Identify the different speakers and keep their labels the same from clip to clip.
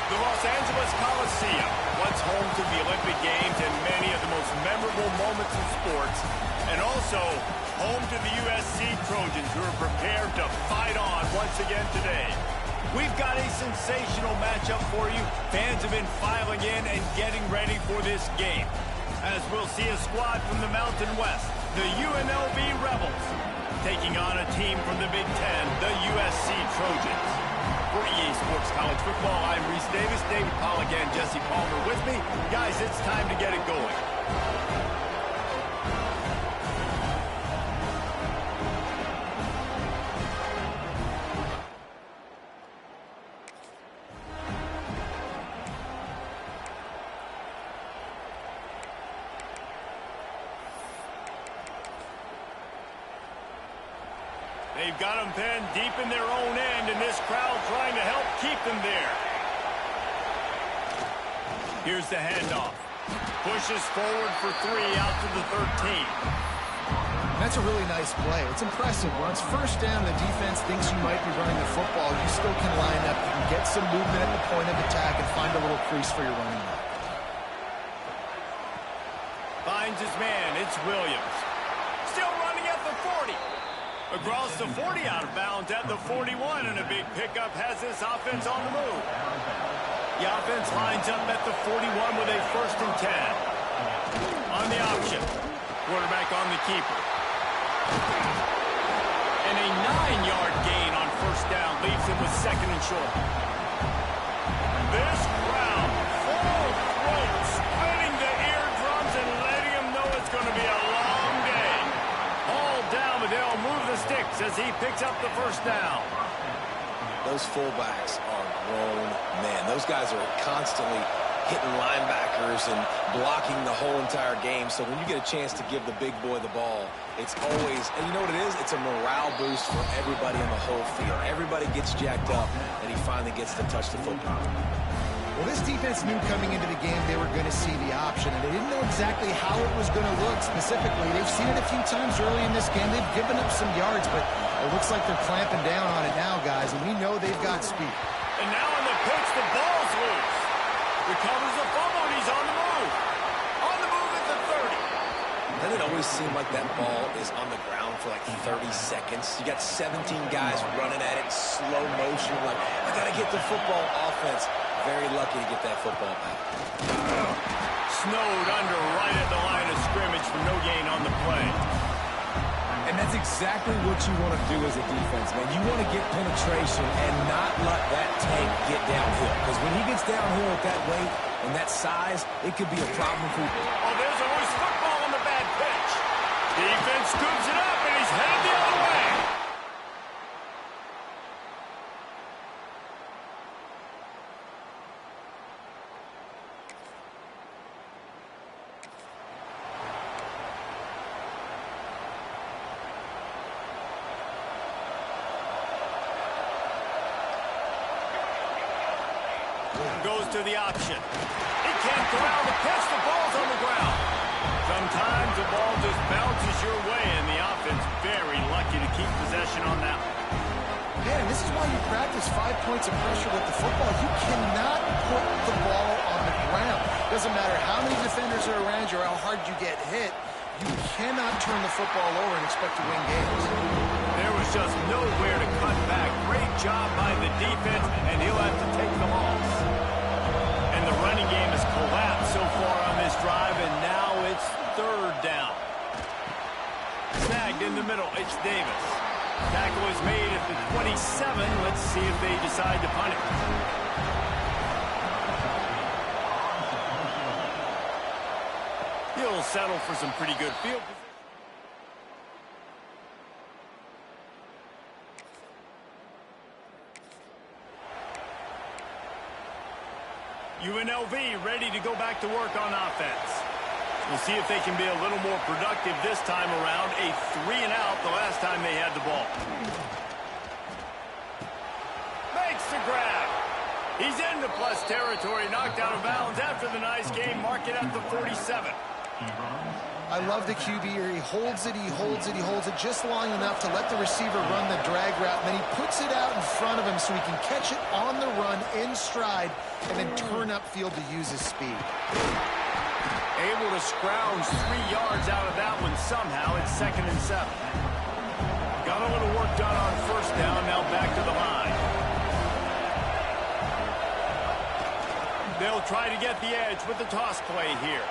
Speaker 1: The Los Angeles Coliseum, once home to the Olympic Games and many of the most memorable moments in sports, and also home to the USC Trojans, who are prepared to fight on once again today. We've got a sensational matchup for you. Fans have been filing in and getting ready for this game, as we'll see a squad from the Mountain West, the UNLV Rebels, taking on a team from the Big Ten, the USC Trojans. For EA Sports College Football, I'm Reese Davis, David Pollack and Jesse Palmer with me. Guys, it's time to get it going. They've got them pinned deep in their own end, and this crowd trying to help keep them there. Here's the handoff. Pushes forward for 3 out to the 13.
Speaker 2: That's a really nice play. It's impressive. When it's first down, the defense thinks you might be running the football. You still can line up. You can get some movement at the point of attack and find a little crease for your running back.
Speaker 1: Finds his man. It's Williams. Still running at the 40. Across the 40, out of bounds at the 41, and a big pickup has this offense on the move. The offense lines up at the 41 with a 1st and 10. On the option, quarterback on the keeper. And a 9-yard gain on 1st down leaves him with 2nd and short. This crowd, full throat, spinning the eardrums and letting him know it's going to be a long day. All down, but they'll move the sticks as he picks up the 1st down.
Speaker 3: Those fullbacks are grown men. Those guys are constantly hitting linebackers and blocking the whole entire game. So when you get a chance to give the big boy the ball, it's always, and you know what it is? It's a morale boost for everybody on the whole field. Everybody gets jacked up, and he finally gets to touch the football.
Speaker 2: Well, this defense knew coming into the game they were going to see the option, and they didn't know exactly how it was going to look specifically. They've seen it a few times early in this game. They've given up some yards, but it looks like they're clamping down on it now, guys, and we know they've got speed.
Speaker 1: And now in the pitch, the ball's loose. Recovers the fumble, and he's on the move. On the move at the 30.
Speaker 3: Doesn't it always seem like that ball is on the ground for like 30 seconds? You got 17 guys running at it, slow motion, like, I got to get the football. Offense very lucky to get that football back.
Speaker 1: Snowed under right at the line of scrimmage for no gain on the play.
Speaker 4: And that's exactly what you want to do as a defense, man. You want to get penetration and not let that tank get downhill. Because when he gets downhill at that weight and that size, it could be a problem for you.
Speaker 1: Oh, there's always football on the bad pitch. Defense scoops it up, and he's headed the other way. Goes to the option. He can't corral the pitch. The ball's on the ground. Sometimes the ball just bounces your way, and the offense very lucky to keep possession on that one.
Speaker 2: Man, this is why you practice 5 points of pressure with the football. You cannot put the ball on the ground. Doesn't matter how many defenders are around you or how hard you get hit. You cannot turn the football over and expect to win games.
Speaker 1: There was just nowhere to cut back. Great job by the defense, and he'll have to take the loss. And the running game has collapsed so far on this drive, and now it's 3rd down. Snagged in the middle. It's Davis. Tackle is made at the 27. Let's see if they decide to punt it. He'll settle for some pretty good field position. UNLV ready to go back to work on offense. We'll see if they can be a little more productive this time around. A 3-and-out the last time they had the ball. Makes the grab. He's into plus territory, knocked out of bounds after the nice game. Mark it at the 47.
Speaker 2: I love the QB here. He holds it, he holds it, he holds it just long enough to let the receiver run the drag route, and then he puts it out in front of him so he can catch it on the run in stride and then turn upfield to use his speed.
Speaker 1: Able to scrounge 3 yards out of that one somehow. It's 2nd and 7. Got a little work done on first down. Now back to the line. They'll try to get the edge with the toss play here.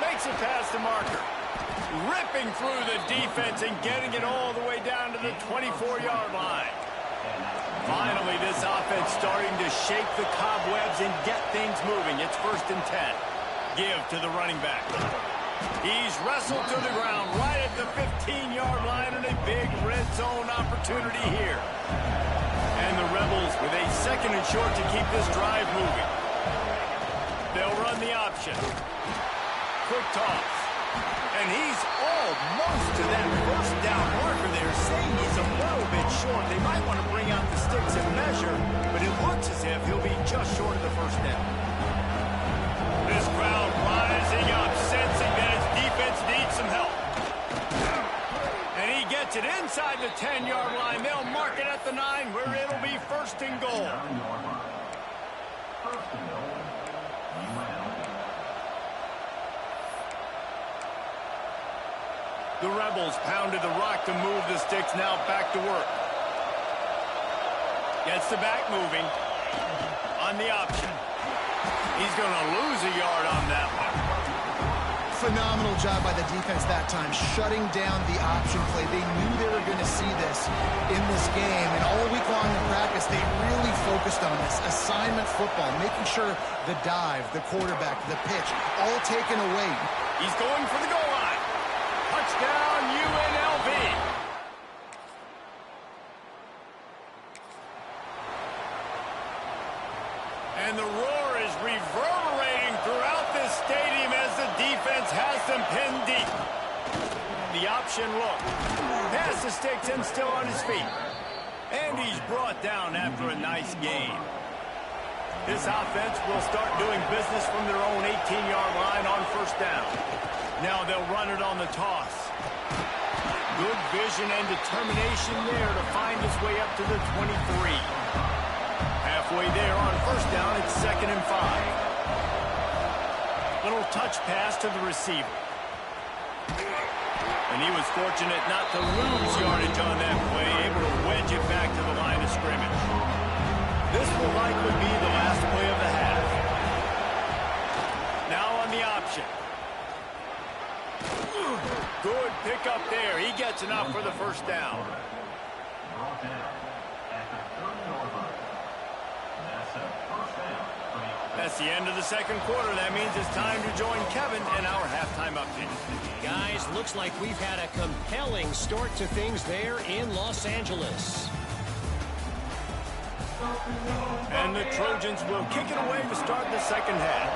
Speaker 1: Makes it past the marker. Ripping through the defense and getting it all the way down to the 24-yard line. Finally, this offense starting to shake the cobwebs and get things moving. It's 1st and 10. Give to the running back. He's wrestled to the ground right at the 15-yard line, and a big red zone opportunity here. And the Rebels with a 2nd and short to keep this drive moving. They'll run the option. Quick toss. And he's almost to that first down marker there, saying he's a little bit short. They might want to bring out the sticks and measure, but it looks as if he'll be just short of the first down. This crowd rising up, sensing that his defense needs some help. And he gets it inside the 10-yard line. They'll mark it at the 9, where it'll be 1st and goal. The Rebels pounded the rock to move the sticks. Now back to work. Gets the back moving on the option. He's going to lose a yard on that one.
Speaker 2: Phenomenal job by the defense that time, shutting down the option play. They knew they were going to see this in this game, and all week long in practice, they really focused on this. Assignment football, making sure the dive, the quarterback, the pitch, all taken away.
Speaker 1: He's going for the goal line. Touchdown, UNLV. And the roar is reverberating throughout this stadium as the defense has them pinned deep. The option look. Past the sticks and still on his feet. And he's brought down after a nice game. This offense will start doing business from their own 18-yard line on first down. Now they'll run it on the toss. Good vision and determination there to find his way up to the 23. Halfway there on first down, it's 2nd and 5. Little touch pass to the receiver. And he was fortunate not to lose yardage on that play, able to wedge it back to the line of scrimmage. This will likely be the last play of the half. Now on the option. Good pickup there. He gets enough for the first down. That's the end of the 2nd quarter. That means it's time to join Kevin in our halftime update.
Speaker 5: Guys, looks like we've had a compelling start to things there in Los Angeles.
Speaker 1: And the Trojans will kick it away to start the 2nd half.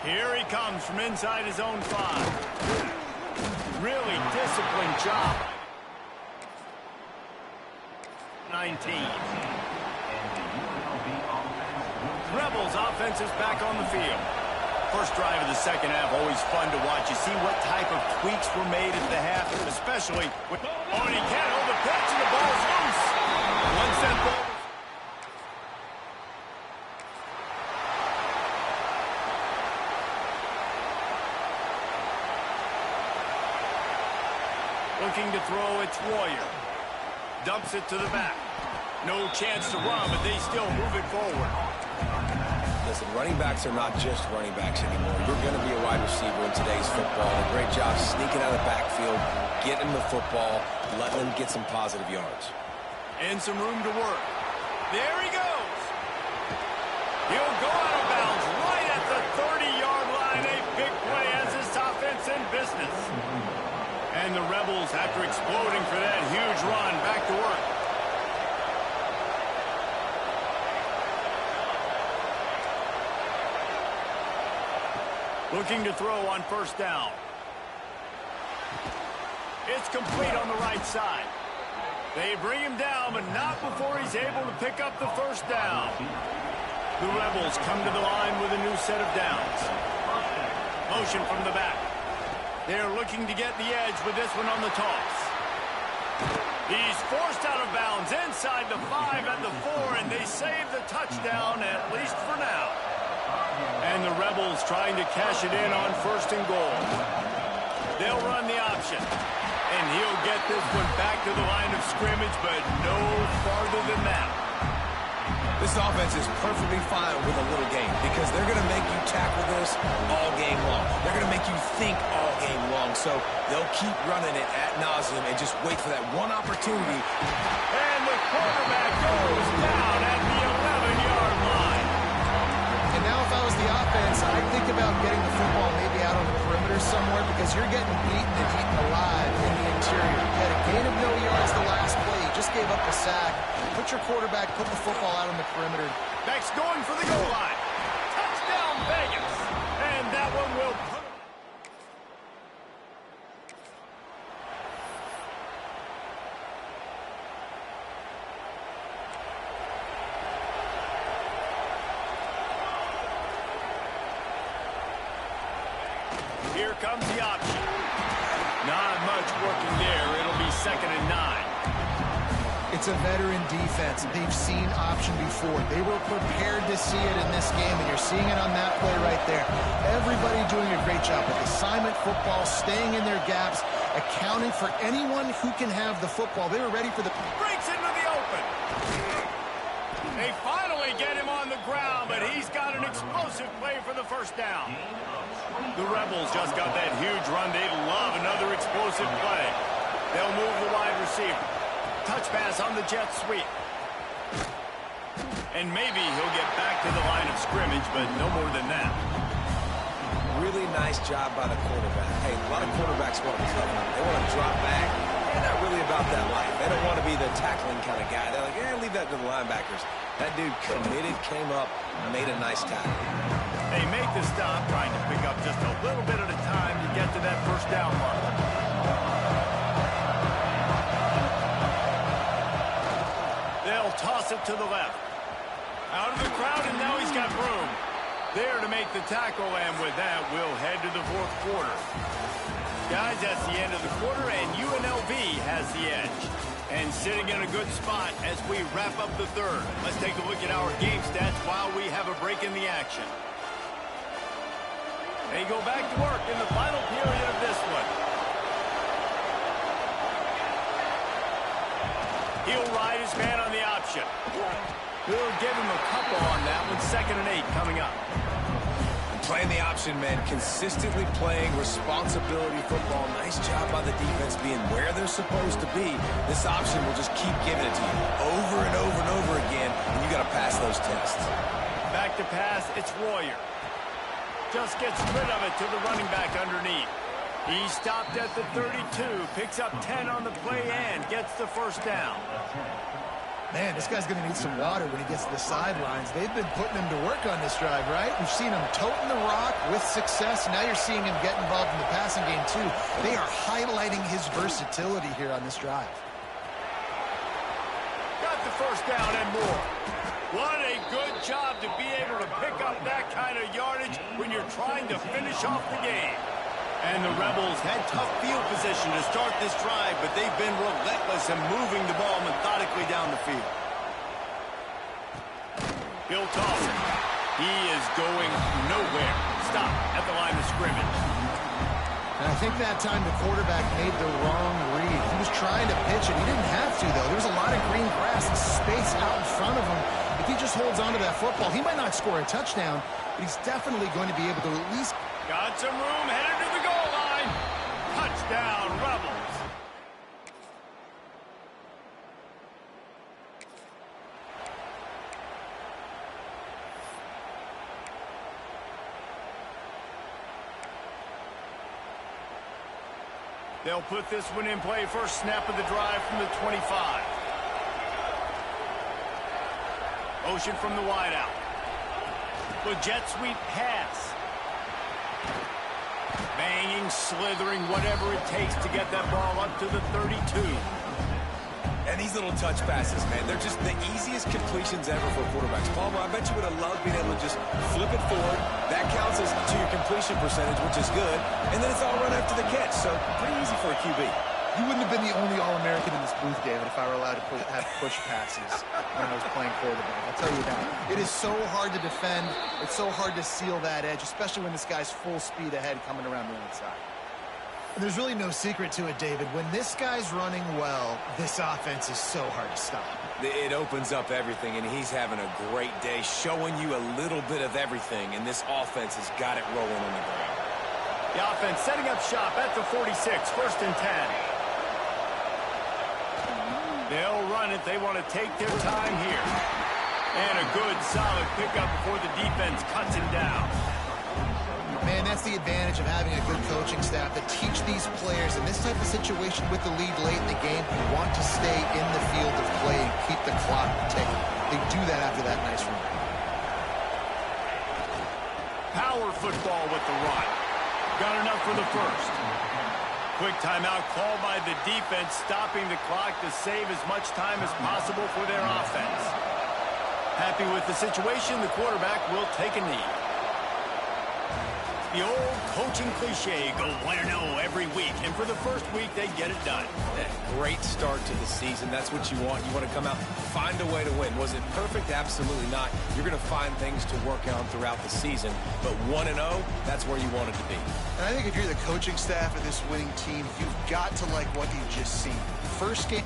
Speaker 1: Here he comes from inside his own 5. Really disciplined job. 19. Rebels offense is back on the field. First drive of the 2nd half, always fun to watch. You see what type of tweaks were made at the half, especially with... Oh, and he can't hold the pitch, and the ball's loose. One set ball. Looking to throw, it's Warrior. Dumps it to the back. No chance to run, but they still move it forward.
Speaker 3: Listen, running backs are not just running backs anymore. You're going to be a wide receiver in today's football. A great job sneaking out of the backfield, getting the football, letting them get some positive yards.
Speaker 1: And some room to work. There he goes. He'll go out of bounds right at the 30-yard line. A big play as this offense in business. And the Rebels, after exploding for that huge run, back to work. Looking to throw on first down. It's complete on the right side. They bring him down, but not before he's able to pick up the first down. The Rebels come to the line with a new set of downs. Motion from the back. They're looking to get the edge with this one on the toss. He's forced out of bounds inside the 5 at the 4, and they save the touchdown, at least for now. And the Rebels trying to cash it in on 1st and goal. They'll run the option. And he'll get this one back to the line of scrimmage, but no farther than that.
Speaker 4: This offense is perfectly fine with a little game because they're going to make you tackle this all game long. They're going to make you think all game long. So they'll keep running it ad nauseum and just wait for that one opportunity.
Speaker 1: And the quarterback goes down at the 11-yard line.
Speaker 2: And now if I was the offense, I'd think about getting the football maybe out on the perimeter somewhere because you're getting beaten and eaten alive in the interior. You had a gain of no yards the last play. You just gave up the sack. Put your quarterback, put the football out on the perimeter.
Speaker 1: Beck's going for the goal line. Touchdown, Vegas. And that one will put him. Here comes the option. Not much working there. It'll be 2nd and 9.
Speaker 2: It's a veteran defense. They've seen option before. They were prepared to see it in this game, and you're seeing it on that play right there. Everybody doing a great job with assignment football, staying in their gaps, accounting for anyone who can have the football. They were ready for the...
Speaker 1: Breaks into the open. They finally get him on the ground, but he's got an explosive play for the 1st down. The Rebels just got that huge run. They love another explosive play. They'll move the wide receiver. Touch pass on the jet sweep. And maybe he'll get back to the line of scrimmage, but no more than that.
Speaker 4: Really nice job by the quarterback. Hey, a lot of quarterbacks want to cover. They want to drop back. They're not really about that life. They don't want to be the tackling kind of guy. They're like, leave that to the linebackers. That dude committed, came up, and made a nice tackle.
Speaker 1: They make the stop, trying to pick up just a little bit at a time to get to that 1st down mark. They'll toss it to the left. Out of the crowd, and now he's got room. There to make the tackle, and with that, we'll head to the 4th quarter. Guys, that's the end of the quarter, and UNLV has the edge. And sitting in a good spot as we wrap up the 3rd. Let's take a look at our game stats while we have a break in the action. They go back to work in the final period of this one. He'll ride his man on the option. He'll give him a couple on that one. 2nd and 8 coming up.
Speaker 4: Playing the option, man, consistently playing responsibility football. Nice job by the defense being where they're supposed to be. This option will just keep giving it to you over and over and over again, and you got to pass those tests.
Speaker 1: Back to pass, it's Royer. Just gets rid of it to the running back underneath. He stopped at the 32, picks up 10 on the play and gets the 1st down.
Speaker 2: Man, this guy's going to need some water when he gets to the sidelines. They've been putting him to work on this drive, right? We've seen him toting the rock with success. Now you're seeing him get involved in the passing game, too. They are highlighting his versatility here on this drive.
Speaker 1: Got the 1st down and more. What a good job to be able to pick up that kind of yardage when you're trying to finish off the game. And the Rebels had tough field position to start this drive, but they've been relentless in moving the ball methodically down the field. Bill Tosser. He is going nowhere. Stop at the line of scrimmage.
Speaker 2: And I think that time the quarterback made the wrong read. He was trying to pitch it. He didn't have to, though. There was a lot of green grass and space out in front of him. If he just holds on to that football, he might not score a touchdown, but he's definitely going to be able to at least...
Speaker 1: Got some room, headed to the goal line. Touchdown, Rebels. They'll put this one in play. First snap of the drive from the 25. Motion from the wideout. With jet sweep pass. Banging, slithering, whatever it takes to get that ball up to the 32.
Speaker 4: And these little touch passes, man, they're just the easiest completions ever for quarterbacks. Palmer, I bet you would have loved being able to just flip it forward. That counts as to your completion percentage, which is good. And then it's all run after the catch, so pretty easy for a QB.
Speaker 2: You wouldn't have been the only All-American in this booth, David, if I were allowed to have push passes when I was playing quarterback. I'll tell you that. It is so hard to defend. It's so hard to seal that edge, especially when this guy's full speed ahead coming around the outside. There's really no secret to it, David. When this guy's running well, this offense is so hard to stop.
Speaker 4: It opens up everything, and he's having a great day, showing you a little bit of everything, and this offense has got it rolling on the ground.
Speaker 1: The offense setting up shop at the 46, 1st and 10. They'll run it. They want to take their time here. And a good, solid pickup before the defense cuts him down.
Speaker 2: Man, that's the advantage of having a good coaching staff that teach these players in this type of situation with the lead late in the game. You want to stay in the field of play and keep the clock ticking. They do that after that nice run.
Speaker 1: Power football with the run. Got enough for the first. Quick timeout called by the defense, stopping the clock to save as much time as possible for their offense. Happy with the situation, the quarterback will take a knee. The old coaching cliche, go 1-0 every week, and for the first week, they get it done.
Speaker 4: Great start to the season. That's what you want. You want to come out, find a way to win. Was it perfect? Absolutely not. You're going to find things to work on throughout the season, but 1-0, that's where you want it to be.
Speaker 2: And I think if you're the coaching staff of this winning team, you've got to like what you've just seen. First game.